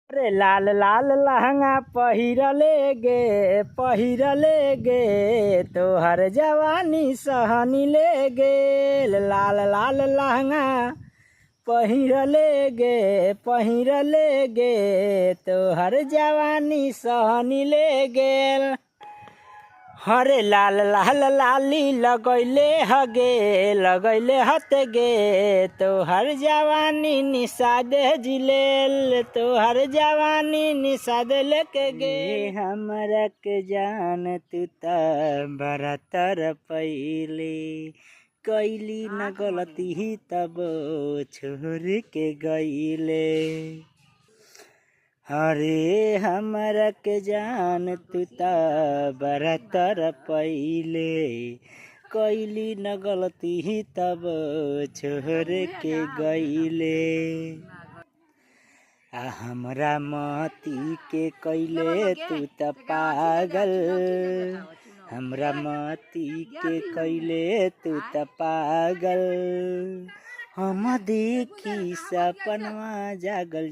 अरे लाल लाल लहंगा पहिरले गे तोहर जवानी सहनी ले गे। लाल लाल लहंगा पहिरले गे तोहर जवानी सहनी ले गेल। हरे लाल लाल लाली लगैले हते गे तोहर जवानी निषाद जिलेल। तोहर जवानी निषाद लेके गे हमरा के जान तू त बड़ा तर पहिले कैली न गलती तब छोड़ के गईले। अरे हमरा के जान तू त बड़ा तर पहिले कैली न गलती तब छोड़ के गईले। हमरा मती के कैले तू त पागल। हमरा मती के कैले तू त पागल। हम देखी सपनवा जागल।